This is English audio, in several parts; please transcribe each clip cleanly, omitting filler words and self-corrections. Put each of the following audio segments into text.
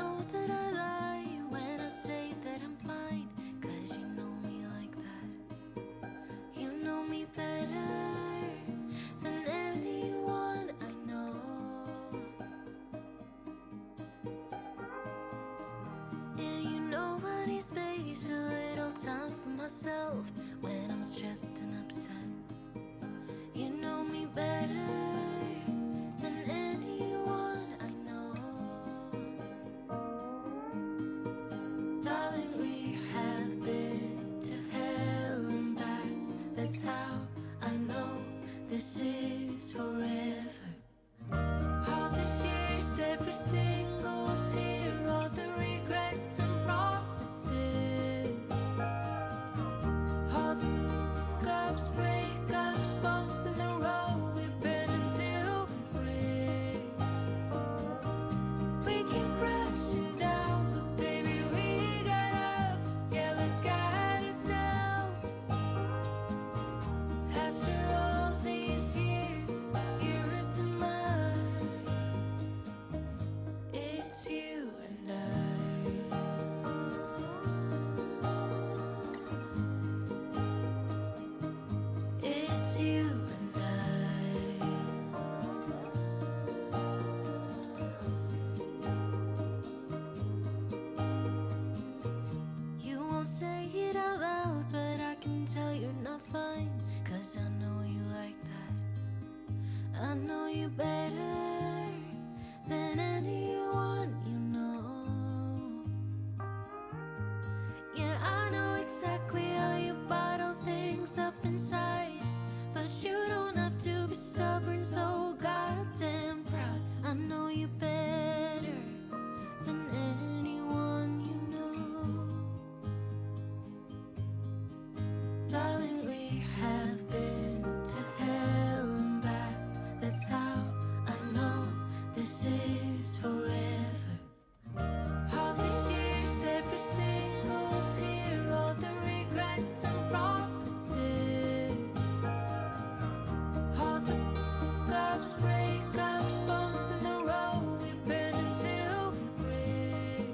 know that I lie when I say that I'm fine, 'cause you know me like that. You know me better than anyone I know. And you know I need space, a little time for myself when I'm stressed and upset. You know me better than anyone I know. Darling, we have been to hell and back. That's how I know this is forever. All these years, every single tear, all the regrets and promises, all the cups, breakups, bumps in the road, we've been until we break. We keep crashing down, but baby, we got up. Yeah, look at us now. After all these years, yours and mine, it's you and I. It's you and I. You won't say it out loud, but I can tell you're not fine, 'cause I know you like that. I know you better than anyone you know. Yeah, I know exactly how you bottle things up inside, but you don't have to be stubborn, so goddamn proud. I know you better than anyone you know. Darling, we have been to hell and back. That's how I know this is forever. All these years, every single tear, all the regrets and promises, all the cups, breakups, bumps in the road, we've been until we break.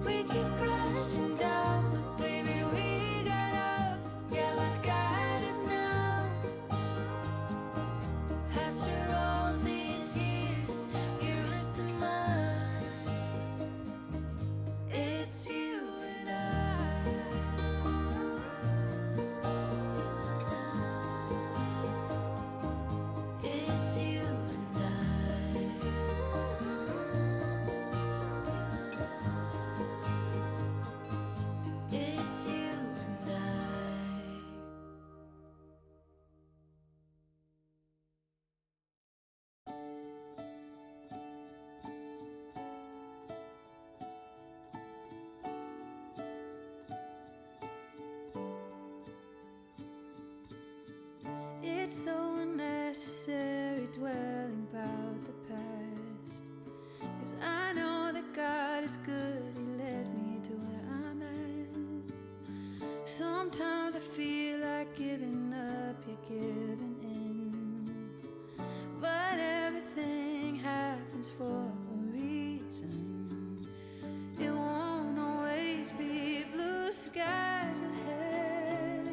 We keep crashing down, but baby, we got up. Yeah, look at us now. After all these years, yours to mine, it's you and I. It's you and I. It's you and I. It's so unnecessary dwelling about the past, 'cause I know that God is good, He led me to where I'm at. Sometimes I feel like giving up, you're giving in, but everything happens for a reason. It won't always be blue skies ahead.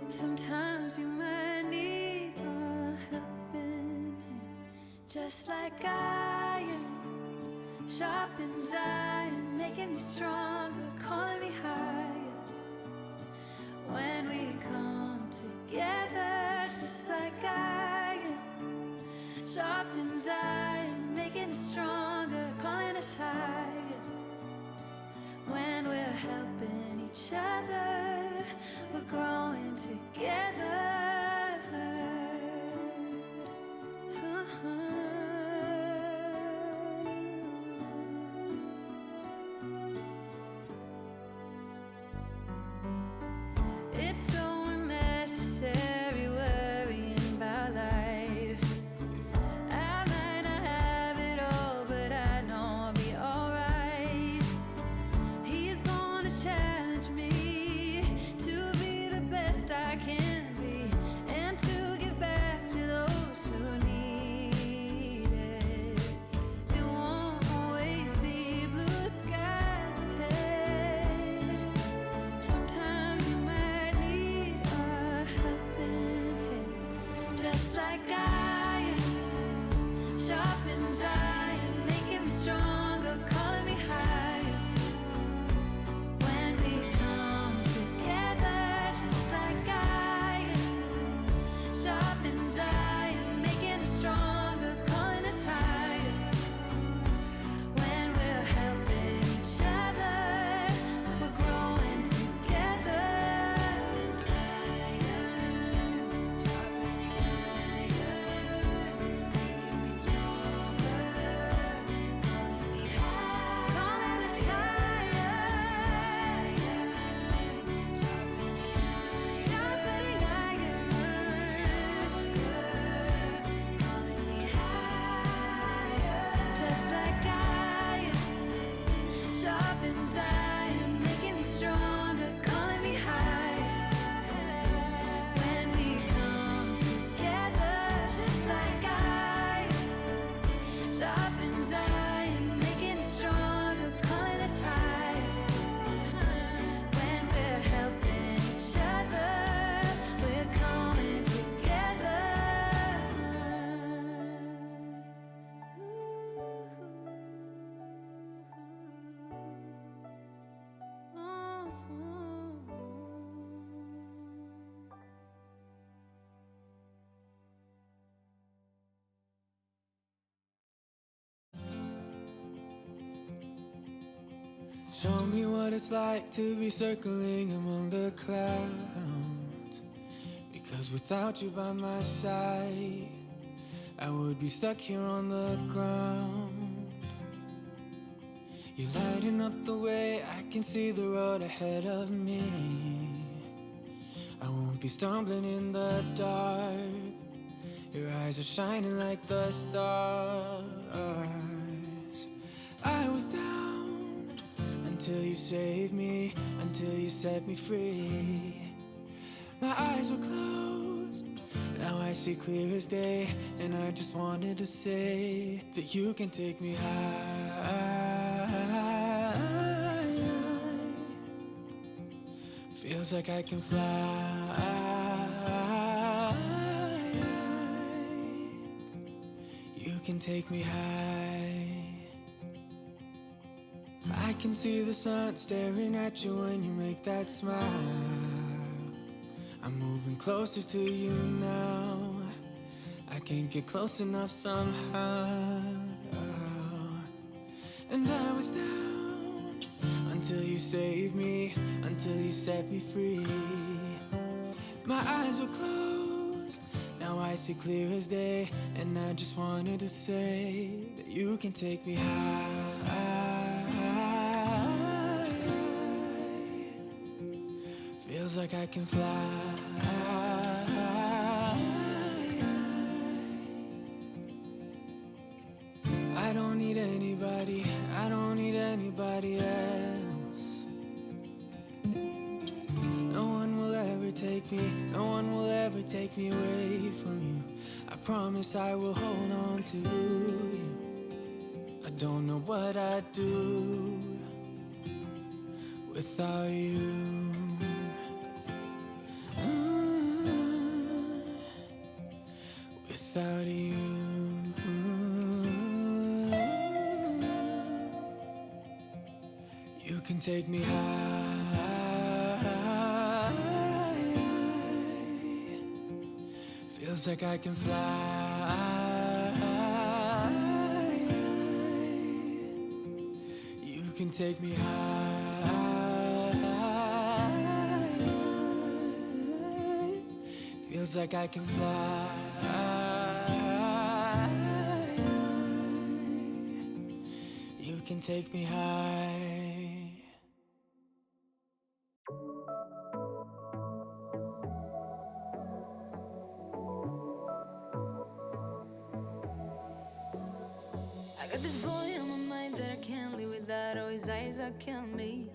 Sometimes you might need a helping hand, just like iron sharpens iron, making me stronger, calling me higher. When we come together, just like iron sharpens iron, making us stronger, calling us higher. When we're helping each other, we're growing together. It's so unnecessary worrying about life. I might not have it all, but Show me what it's like to be circling among the clouds. Because without you by my side, I would be stuck here on the ground. You're lighting up the way, I can see the road ahead of me. I won't be stumbling in the dark. Your eyes are shining like the stars. I was down until you saved me, until you set me free. My eyes were closed, now I see clear as day. And I just wanted to say that you can take me high. Feels like I can fly. You can take me high. I can see the sun staring at you when you make that smile. I'm moving closer to you now. I can't get close enough somehow. And I was down until you saved me, until you set me free. My eyes were closed, now I see clear as day. And I just wanted to say that you can take me high. Feels like I can fly. I don't need anybody, I don't need anybody else. No one will ever take me, no one will ever take me away from you. I promise I will hold on to you. I don't know what I'd do without you. Without you. You can take me high. Feels like I can fly. You can take me high. Feels like I can fly. You can take me high. I got this boy on my mind that I can't live without. Oh, his eyes are killing me.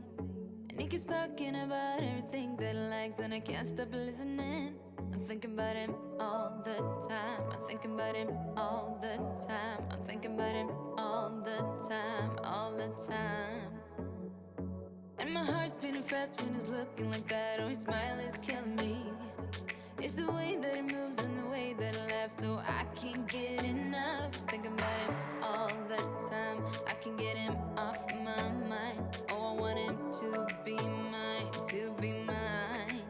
And he keeps talking about everything that he likes, and I can't stop listening. I'm thinking about him all the time. I'm thinking about him all the time. I'm thinking about him all the time, all the time. And my heart's beating fast when he's looking like that. Oh, his smile is killing me. It's the way that he moves and the way that he laughs, so I can't get enough. Thinking about him all the time. I can't get him off my mind. Oh, I want him to be mine, to be mine.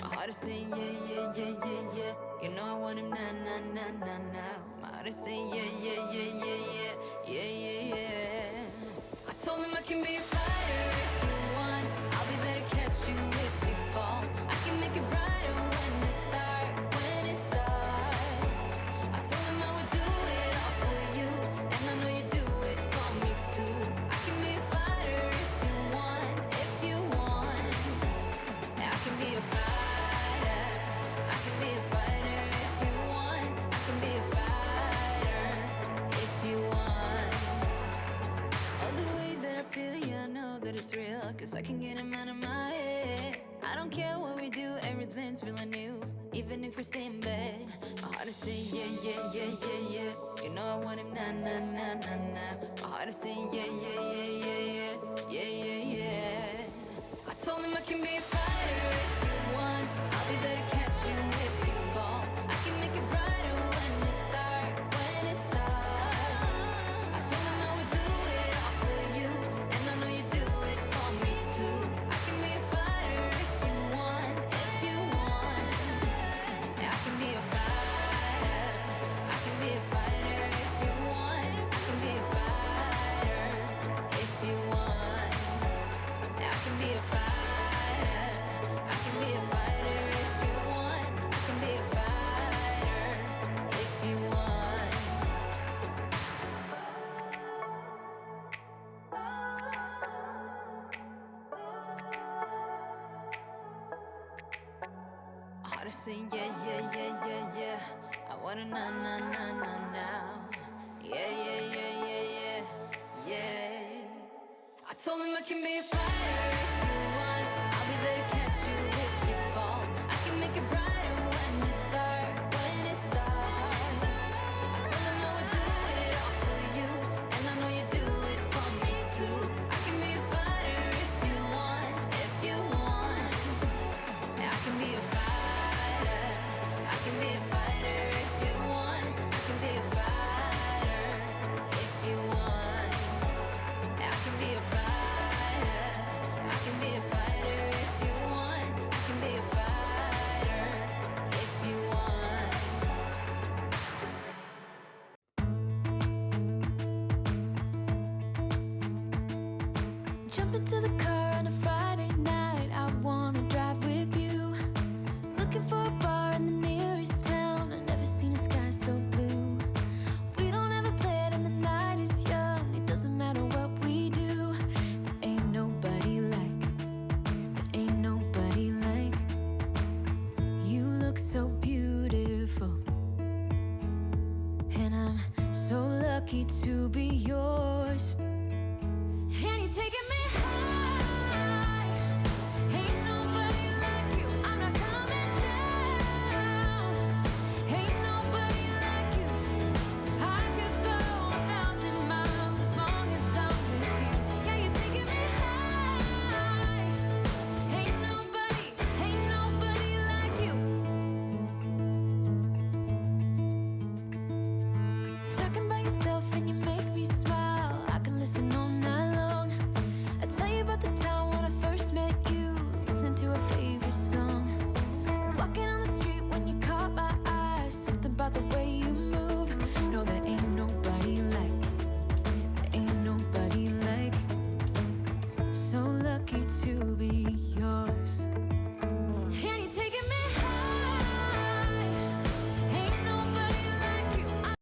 My heart is saying yeah, yeah, yeah, yeah, yeah. You know I want him now, now, now, now, now. My heart is saying yeah, yeah, yeah, yeah, yeah, yeah, yeah, yeah. I told him I can be a fighter if you want. I'll be there to catch you if you fall. I can make it brighter when it's dark, when it's dark. I told him I would do it all for you, and I know you do it for me too. I can be a fighter if you want, if you want. I can be a fighter. I can be a fighter if you want. I can be a fighter if you want. Oh, the way that I feel, yeah, I know that it's real, 'cause I can get him out of my head. I don't care what we do, everything's feeling new. Even if we stay in bed, my heart is saying yeah, yeah, yeah, yeah, yeah. You know I want him now, now, now, now, now. My heart is saying yeah, yeah, yeah, yeah, yeah, yeah, yeah, yeah. I told him I can be a fighter if you want. I'll be there to catch you if you fall. I can make it brighter when it's dark, when it's dark. I told him I would do it all for you, and I know you do it for me too. I can be a fighter if you want, if you want. I can be a fighter. I can be a fighter if you want. I can be a fighter started saying yeah, yeah, yeah, yeah, yeah. I wanna na na na na now. Yeah, yeah, yeah, yeah, yeah, yeah. I told him I can be a fighter if you want. I'll be there to catch you if you fall. I can make it brighter when it's dark, when it's dark. I told him I would do it all for you, and I know you do it for me too. I can be a fighter if you want, if you want. I can be a fighter. I can be a fighter if you want. I can be a fighter if you want. I can be a fighter. I can be a fighter if you want. I can be a fighter if you want. Jump into the car on a Friday night. I wanna drive with you. Looking for a bar in the nearest town. I've never seen a sky so blue. We don't ever play it and the night is young. It doesn't matter what we do. There ain't nobody like. There ain't nobody like. You look so beautiful. And I'm so lucky to be yours. And you're taking me high. Ain't nobody like you. I'm not coming down. Ain't nobody like you. I could go 1,000 miles as long as I'm with you. Yeah, you're taking me high. Ain't nobody like you. Talking by yourself and you make me smile. I can listen all night long. I tell you about the time when I first met you, listening to our favorite song. Walking on the street when you caught my eye. Something about the way you move. No, there ain't nobody like. There ain't nobody like. So lucky to be yours.